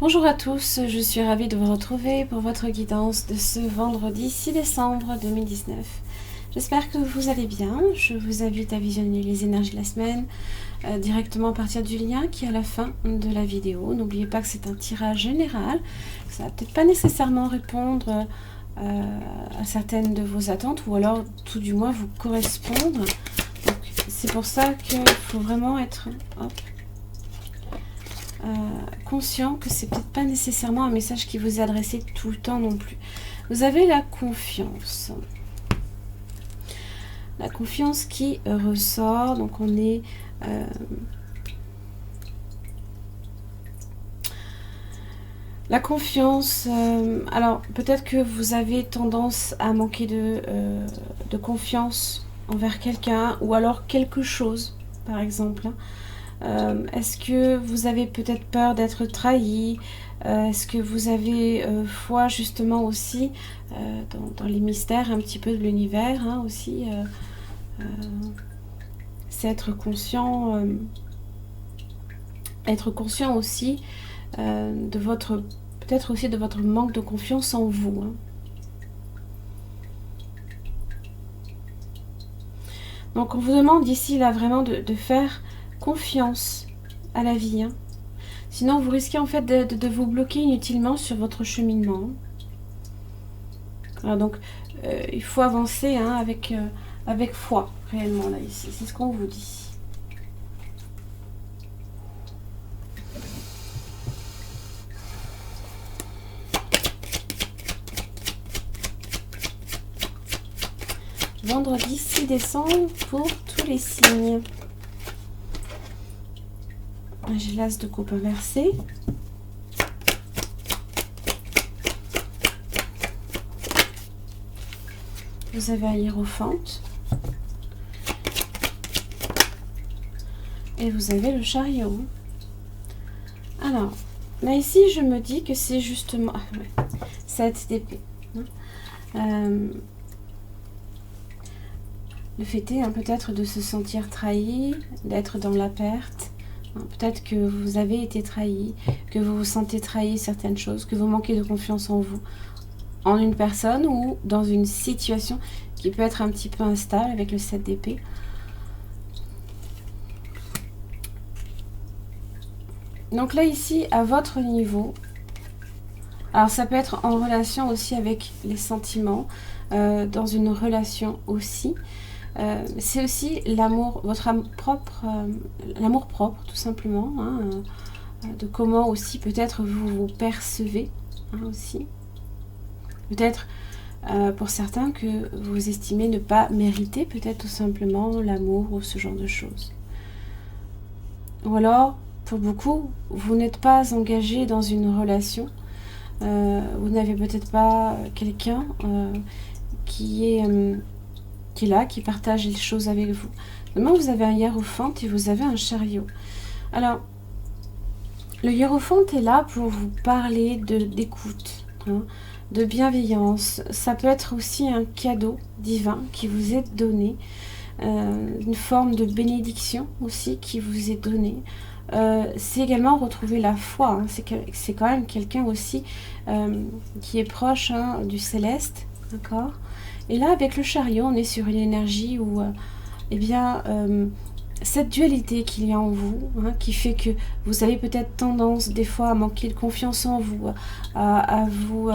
Bonjour à tous, je suis ravie de vous retrouver pour votre guidance de ce vendredi 6 décembre 2019. J'espère que vous allez bien. Je vous invite à visionner les énergies de la semaine directement à partir du lien qui est à la fin de la vidéo. N'oubliez pas que c'est un tirage général. Ça va peut-être pas nécessairement répondre à certaines de vos attentes ou alors tout du moins vous correspondre. C'est pour ça qu'il faut vraiment être conscient que c'est peut-être pas nécessairement un message qui vous est adressé tout le temps non plus. Vous avez la confiance. La confiance qui ressort, donc on est la confiance, alors peut-être que vous avez tendance à manquer de confiance envers quelqu'un ou alors quelque chose, par exemple. Est-ce que vous avez peut-être peur d'être trahi? Est-ce que vous avez foi justement aussi dans les mystères un petit peu de l'univers aussi c'est être conscient aussi de votre, peut-être aussi de votre manque de confiance en vous. Donc on vous demande ici là vraiment de faire confiance à la vie. Sinon vous risquez en fait de vous bloquer inutilement sur votre cheminement. Alors donc il faut avancer avec foi réellement là ici. C'est ce qu'on vous dit. Vendredi 6 décembre pour tous les signes. J'ai l'as de coupe inversé. Vous avez un hiérophante. Et vous avez le chariot. Alors, là ici, je me dis que c'est justement 7 d'épée. Le fait est peut-être de se sentir trahi, d'être dans la perte. Peut-être que vous avez été trahi, que vous vous sentez trahi certaines choses, que vous manquez de confiance en vous, en une personne ou dans une situation qui peut être un petit peu instable avec le 7 d'épée. Donc là ici, à votre niveau, alors ça peut être en relation aussi avec les sentiments, dans une relation aussi. C'est aussi l'amour, votre l'amour propre tout simplement, de comment aussi peut-être vous vous percevez aussi. Peut-être pour certains que vous estimez ne pas mériter peut-être tout simplement l'amour ou ce genre de choses. Ou alors, pour beaucoup, vous n'êtes pas engagé dans une relation, vous n'avez peut-être pas quelqu'un qui est là, qui partage les choses avec vous. Demain, vous avez un hiérophante et vous avez un chariot. Alors, le hiérophante est là pour vous parler d'écoute, de bienveillance. Ça peut être aussi un cadeau divin qui vous est donné, une forme de bénédiction aussi qui vous est donnée. C'est également retrouver la foi. C'est quand même quelqu'un aussi qui est proche du céleste, d'accord ? Et là, avec le chariot, on est sur une énergie où, cette dualité qu'il y a en vous, qui fait que vous avez peut-être tendance des fois à manquer de confiance en vous, à vous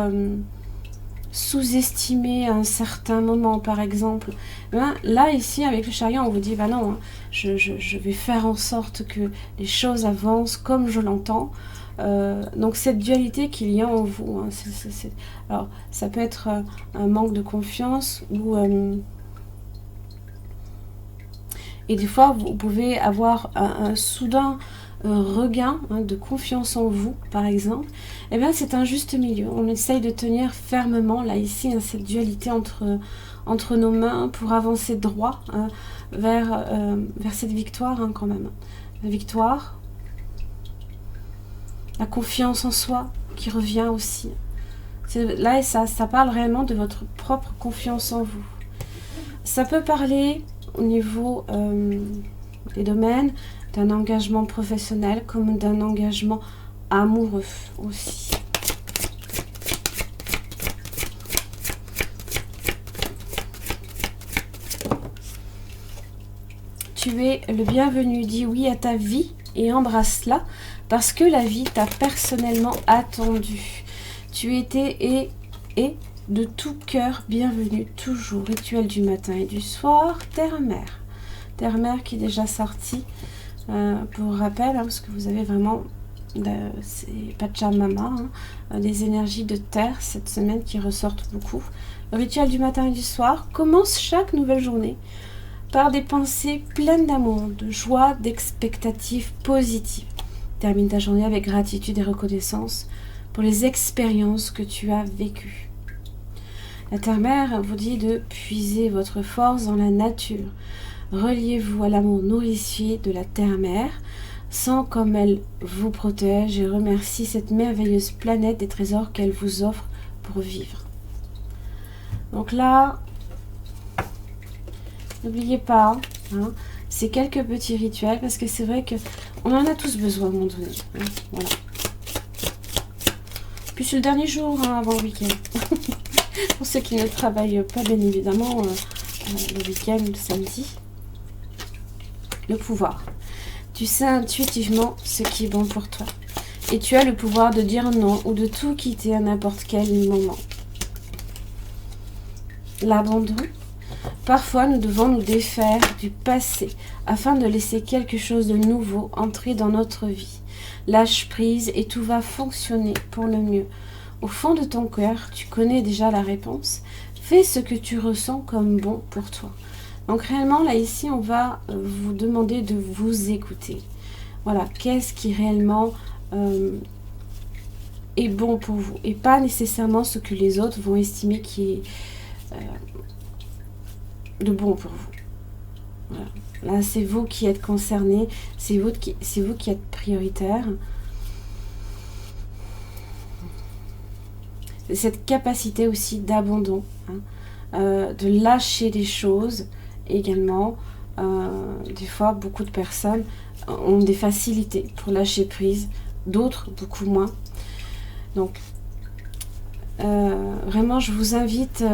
sous-estimer à un certain moment, par exemple. Là, ici, avec le chariot, on vous dit, non, je vais faire en sorte que les choses avancent comme je l'entends. Donc cette dualité qu'il y a en vous, alors ça peut être un manque de confiance ou et des fois vous pouvez avoir un soudain regain de confiance en vous, par exemple, eh bien c'est un juste milieu. On essaye de tenir fermement, là ici, cette dualité entre nos mains pour avancer droit vers cette victoire quand même. La victoire, la confiance en soi qui revient aussi. Là, ça parle réellement de votre propre confiance en vous. Ça peut parler au niveau des domaines d'un engagement professionnel comme d'un engagement amoureux aussi. Tu es le bienvenu, dis oui à ta vie et embrasse-la parce que la vie t'a personnellement attendu. Tu étais et de tout cœur bienvenue toujours. Rituel du matin et du soir, Terre-Mère. Terre-Mère qui est déjà sortie pour rappel, parce que vous avez vraiment c'est Pachamama, les énergies de terre cette semaine qui ressortent beaucoup. Le rituel du matin et du soir commence chaque nouvelle journée par des pensées pleines d'amour, de joie, d'expectatives positives. Termine ta journée avec gratitude et reconnaissance pour les expériences que tu as vécues. La Terre-Mère vous dit de puiser votre force dans la nature. Reliez-vous à l'amour nourricier de la Terre-Mère, sens comme elle vous protège et remercie cette merveilleuse planète des trésors qu'elle vous offre pour vivre. Donc là, n'oubliez pas ces quelques petits rituels parce que c'est vrai qu'on en a tous besoin à un moment donné. Voilà. Puis c'est le dernier jour avant le week-end. Pour ceux qui ne travaillent pas, bien évidemment, le week-end, le samedi. Le pouvoir. Tu sais intuitivement ce qui est bon pour toi. Et tu as le pouvoir de dire non ou de tout quitter à n'importe quel moment. L'abandon. Parfois, nous devons nous défaire du passé afin de laisser quelque chose de nouveau entrer dans notre vie. Lâche prise et tout va fonctionner pour le mieux. Au fond de ton cœur, tu connais déjà la réponse. Fais ce que tu ressens comme bon pour toi. Donc réellement, là, ici, on va vous demander de vous écouter. Voilà, qu'est-ce qui réellement est bon pour vous et pas nécessairement ce que les autres vont estimer qui est de bon pour vous. Voilà. Là, c'est vous qui êtes concerné, c'est vous qui êtes prioritaire. Cette capacité aussi d'abandon, de lâcher des choses également. Des fois, beaucoup de personnes ont des facilités pour lâcher prise, d'autres beaucoup moins. Donc, vraiment, je vous invite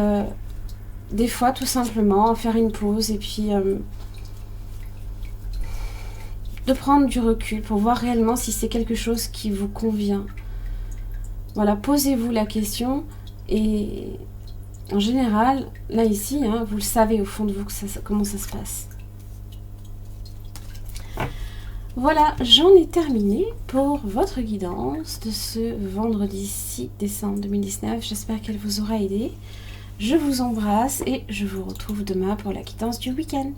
des fois tout simplement à faire une pause et puis de prendre du recul pour voir réellement si c'est quelque chose qui vous convient. Voilà, posez-vous la question et en général, là ici, vous le savez au fond de vous comment ça se passe. Voilà, j'en ai terminé pour votre guidance de ce vendredi 6 décembre 2019. J'espère qu'elle vous aura aidé. Je vous embrasse et je vous retrouve demain pour la guidance du week-end.